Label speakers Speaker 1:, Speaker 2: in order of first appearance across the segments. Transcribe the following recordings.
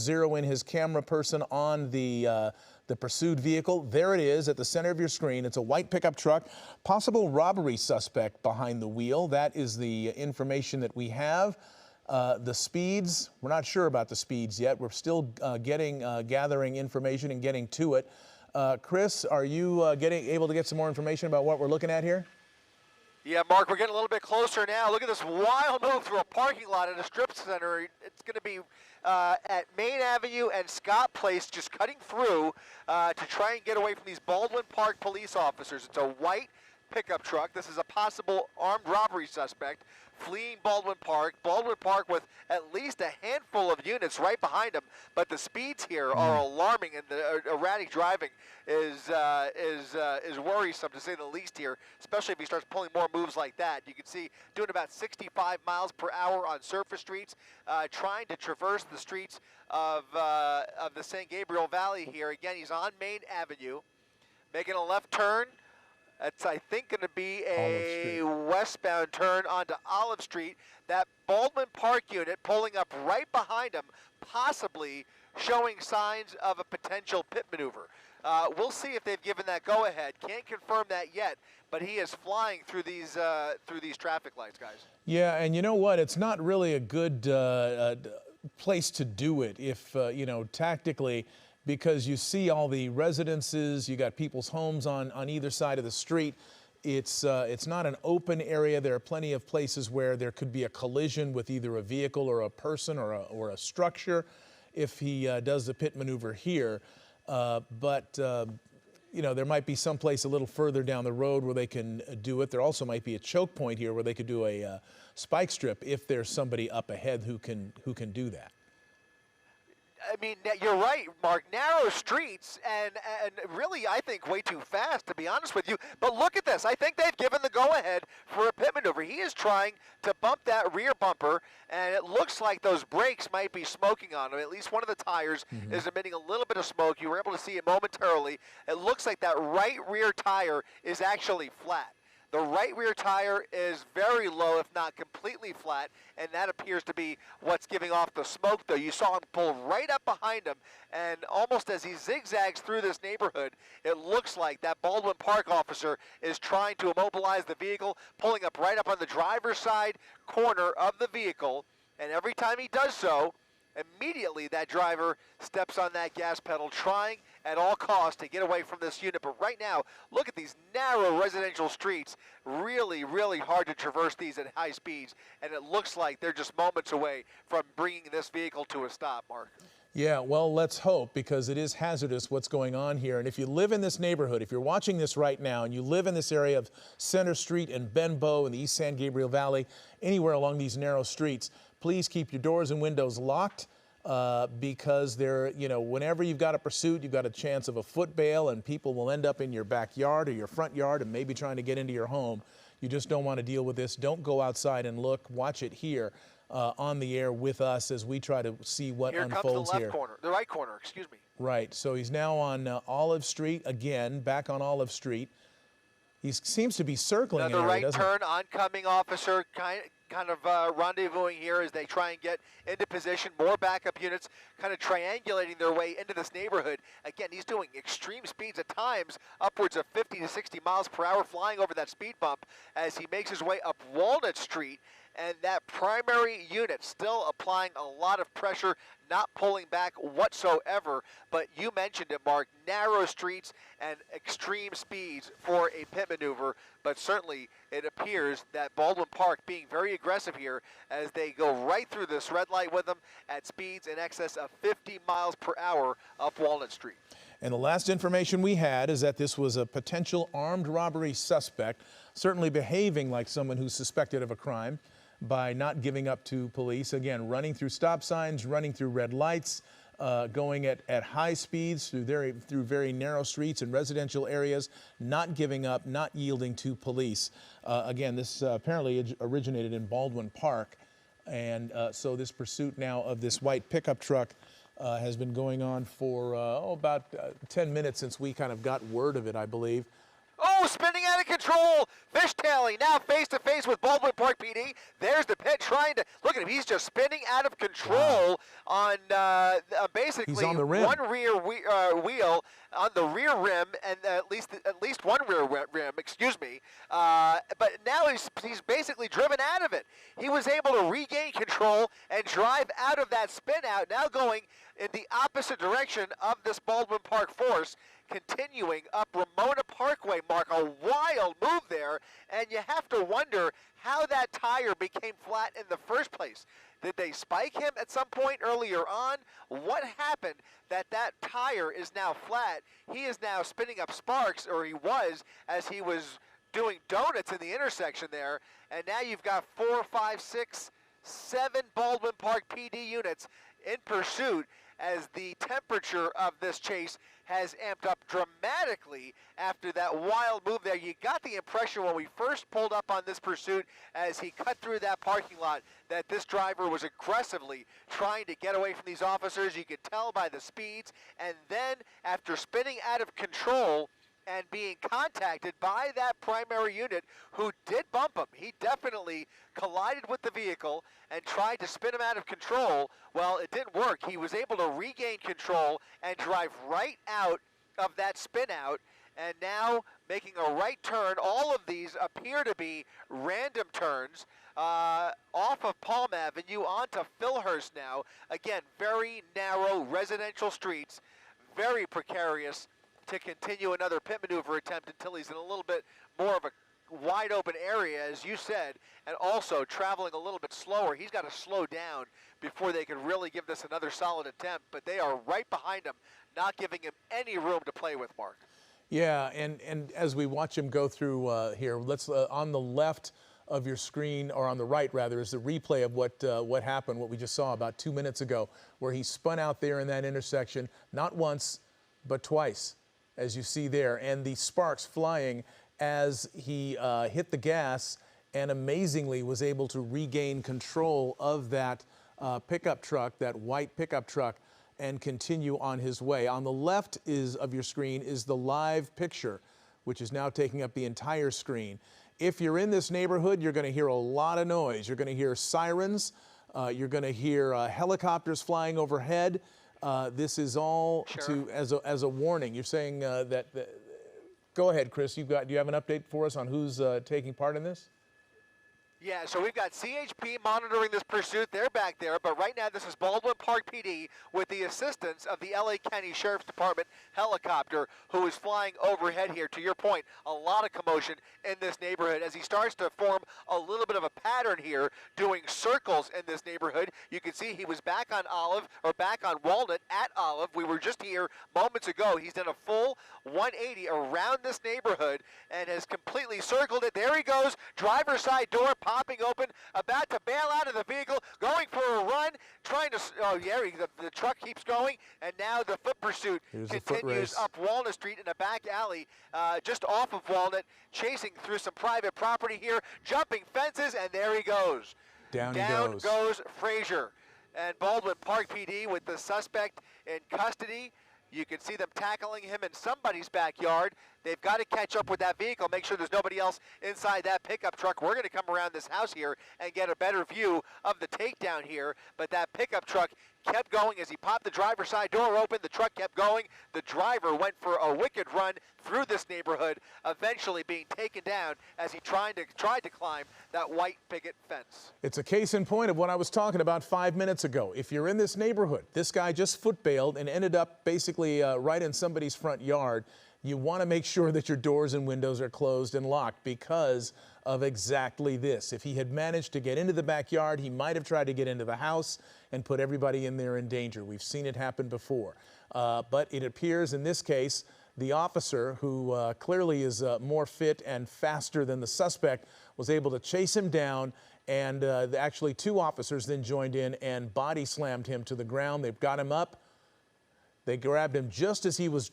Speaker 1: zero in his camera person on the pursued vehicle. There it is at the center of your screen. It's a white pickup truck, possible robbery suspect behind the wheel. That is the information that we have. The speeds, we're not sure about the speeds yet. We're still gathering information and getting to it. Chris, are you able to get some more information about what we're looking at here?
Speaker 2: Yeah, Mark, we're getting a little bit closer now. Look at this wild move through a parking lot at a strip center. It's going to be at Main Avenue and Scott Place, just cutting through to try and get away from these Baldwin Park police officers. It's a white pickup truck. This is a possible armed robbery suspect fleeing Baldwin Park. Baldwin Park with at least a handful of units right behind him, but the speeds here are alarming, and the erratic driving is worrisome to say the least here, especially if he starts pulling more moves like that. You can see doing about 65 miles per hour on surface streets, trying to traverse the streets of the San Gabriel Valley here. Again, he's on Main Avenue, making a left turn. That's, I think, going to be a westbound turn onto Olive Street. That Baldwin Park unit pulling up right behind him, possibly showing signs of a potential pit maneuver. We'll see if they've given that go-ahead. Can't confirm that yet, but he is flying through these traffic lights, guys.
Speaker 1: Yeah, and you know what? It's not really a good place to do it if, you know, tactically, because you see all the residences, you got people's homes on either side of the street. It's not an open area. There are plenty of places where there could be a collision with either a vehicle or a person or a structure if he does the pit maneuver here. You know, there might be some place a little further down the road where they can do it. There also might be a choke point here where they could do a spike strip if there's somebody up ahead who can do that.
Speaker 2: I mean, you're right, Mark. Narrow streets and really, I think, way too fast, to be honest with you. But look at this. I think they've given the go-ahead for a pit maneuver. He is trying to bump that rear bumper, and it looks like those brakes might be smoking on him. At least one of the tires is emitting a little bit of smoke. You were able to see it momentarily. It looks like that right rear tire is actually flat. The right rear tire is very low, if not completely flat, and that appears to be what's giving off the smoke, though. You saw him pull right up behind him, and almost as he zigzags through this neighborhood, it looks like that Baldwin Park officer is trying to immobilize the vehicle, pulling up right up on the driver's side corner of the vehicle, and every time he does so, immediately that driver steps on that gas pedal, trying at all costs to get away from this unit. But right now, look at these narrow residential streets. Really, really hard to traverse these at high speeds, and it looks like they're just moments away from bringing this vehicle to a stop, Mark.
Speaker 1: Yeah, well, let's hope, because it is hazardous what's going on here. And if you live in this neighborhood, if you're watching this right now and you live in this area of Center Street and Benbow in the East San Gabriel Valley, anywhere along these narrow streets, please keep your doors and windows locked, because you know, whenever you've got a pursuit, you've got a chance of a foot bail, and people will end up in your backyard or your front yard and maybe trying to get into your home. You just don't want to deal with this. Don't go outside and look. Watch it here on the air with us as we try to see what unfolds here.
Speaker 2: Here comes the left corner, the right corner, excuse me.
Speaker 1: Right, so he's now on Olive Street again, back on Olive Street. He seems to be circling an
Speaker 2: Another
Speaker 1: area,
Speaker 2: right turn, oncoming officer, kind of rendezvousing here as they try and get into position. More backup units kind of triangulating their way into this neighborhood. Again, he's doing extreme speeds at times, upwards of 50 to 60 miles per hour, flying over that speed bump as he makes his way up Walnut Street. And that primary unit still applying a lot of pressure, not pulling back whatsoever. But you mentioned it, Mark, narrow streets and extreme speeds for a pit maneuver. But certainly it appears that Baldwin Park being very aggressive here as they go right through this red light with them at speeds in excess of 50 miles per hour up Walnut Street.
Speaker 1: And the last information we had is that this was a potential armed robbery suspect, certainly behaving like someone who's suspected of a crime by not giving up to police. Again, running through stop signs, running through red lights, going at high speeds through very narrow streets and residential areas, not giving up, not yielding to police. Again, this apparently originated in Baldwin Park, and so this pursuit now of this white pickup truck has been going on for about 10 minutes since we kind of got word of it, I believe.
Speaker 2: Oh, spinning out of control! Fish fishtailing, now face-to-face with Baldwin Park PD. There's the pit trying to, look at him, he's just spinning out of control on basically
Speaker 1: He's on the rim.
Speaker 2: one rear wheel on the rear rim, and at least one rear rim, excuse me. But now he's basically driven out of it. He was able to regain control and drive out of that spin out, now going in the opposite direction of this Baldwin Park force, continuing up Ramona Parkway, Mark. A wild move there, and you have to wonder how that tire became flat in the first place. Did they spike him at some point earlier on? What happened that tire is now flat? He is now spinning up sparks, or he was, as he was doing donuts in the intersection there, and now you've got 4, 5, 6, 7 Baldwin Park PD units in pursuit, as the temperature of this chase has amped up dramatically after that wild move there. You got the impression when we first pulled up on this pursuit as he cut through that parking lot that this driver was aggressively trying to get away from these officers. You could tell by the speeds, and then after spinning out of control and being contacted by that primary unit who did bump him. He definitely collided with the vehicle and tried to spin him out of control. Well, it didn't work. He was able to regain control and drive right out of that spin out, and now making a right turn. All of these appear to be random turns off of Palm Avenue onto Philhurst now. Again, very narrow residential streets, very precarious to continue another pit maneuver attempt until he's in a little bit more of a wide open area, as you said, and also traveling a little bit slower. He's got to slow down before they can really give this another solid attempt, but they are right behind him, not giving him any room to play with, Mark.
Speaker 1: Yeah, and as we watch him go through here, let's on the left of your screen, or on the right rather, is the replay of what happened, what we just saw about 2 minutes ago, where he spun out there in that intersection, not once, but twice, as you see there, and the sparks flying as he hit the gas, and amazingly was able to regain control of that pickup truck, that white pickup truck, and continue on his way. On the left of your screen is the live picture, which is now taking up the entire screen. If you're in this neighborhood, you're going to hear a lot of noise. You're going to hear sirens. You're going to hear helicopters flying overhead. This is all as a warning. You're saying go ahead, Chris. Do you have an update for us on who's taking part in this?
Speaker 2: Yeah, so we've got CHP monitoring this pursuit. They're back there, but right now this is Baldwin Park PD with the assistance of the LA County Sheriff's Department helicopter who is flying overhead here. To your point, a lot of commotion in this neighborhood as he starts to form a little bit of a pattern here, doing circles in this neighborhood. You can see he was back on Walnut at Olive. We were just here moments ago. He's done a full 180 around this neighborhood and has completely circled it. There he goes, driver's side door popping open, about to bail out of the vehicle, going for a run, trying to, the truck keeps going, and now the foot pursuit continues up Walnut Street in a back alley, just off of Walnut, chasing through some private property here, jumping fences, and there he goes.
Speaker 1: Down
Speaker 2: goes Frazier. And Baldwin Park PD with the suspect in custody. You can see them tackling him in somebody's backyard. They've got to catch up with that vehicle, make sure there's nobody else inside that pickup truck. We're going to come around this house here and get a better view of the takedown here. But that pickup truck kept going as he popped the driver's side door open. The truck kept going. The driver went for a wicked run through this neighborhood, eventually being taken down as he tried to climb that white picket fence.
Speaker 1: It's a case in point of what I was talking about 5 minutes ago. If you're in this neighborhood, this guy just foot bailed and ended up basically right in somebody's front yard. You want to make sure that your doors and windows are closed and locked because of exactly this. If he had managed to get into the backyard, he might have tried to get into the house and put everybody in there in danger. We've seen it happen before. But it appears in this case, the officer, who clearly is more fit and faster than the suspect, was able to chase him down, and actually 2 officers then joined in and body slammed him to the ground. They've got him up. They grabbed him just as he was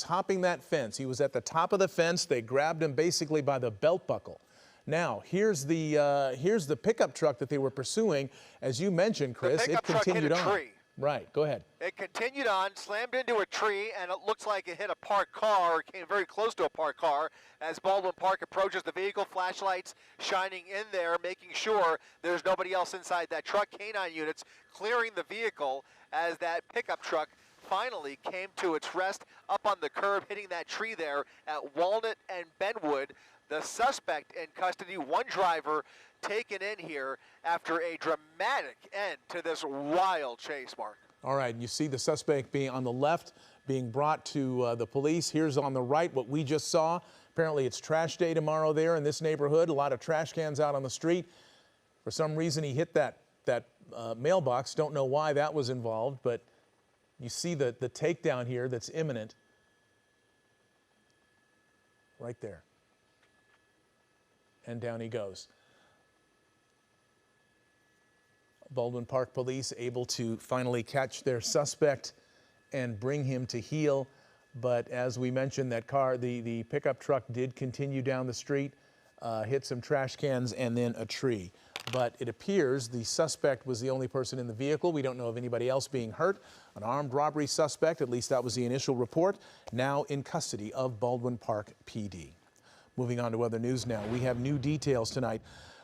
Speaker 1: hopping that fence. He was at the top of the fence. They grabbed him basically by the belt buckle. Now, here's the pickup truck that they were pursuing. As you mentioned, Chris, it continued on. Right, go ahead.
Speaker 2: It continued on, slammed into a tree, and it looks like it hit a parked car, or came very close to a parked car. As Baldwin Park approaches the vehicle, flashlights shining in there, making sure there's nobody else inside that truck. Canine units clearing the vehicle as that pickup truck finally came to its rest up on the curb, hitting that tree there at Walnut and Benwood. The suspect in custody, one driver taken in here after a dramatic end to this wild chase, Mark.
Speaker 1: All right, and you see the suspect being on the left, being brought to the police. Here's on the right what we just saw. Apparently it's trash day tomorrow there in this neighborhood. A lot of trash cans out on the street. For some reason he hit that mailbox. Don't know why that was involved, but you see the takedown here that's imminent. Right there. And down he goes. Baldwin Park police able to finally catch their suspect and bring him to heel. But as we mentioned, that car, the pickup truck did continue down the street, hit some trash cans and then a tree. But it appears the suspect was the only person in the vehicle. We don't know of anybody else being hurt. An armed robbery suspect, at least that was the initial report, now in custody of Baldwin Park PD. Moving on to other news now. We have new details tonight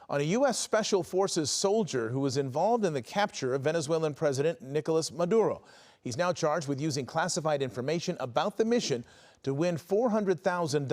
Speaker 1: on a U.S. Special Forces soldier who was involved in the capture of Venezuelan President Nicolas Maduro. He's now charged with using classified information about the mission to win $400,000.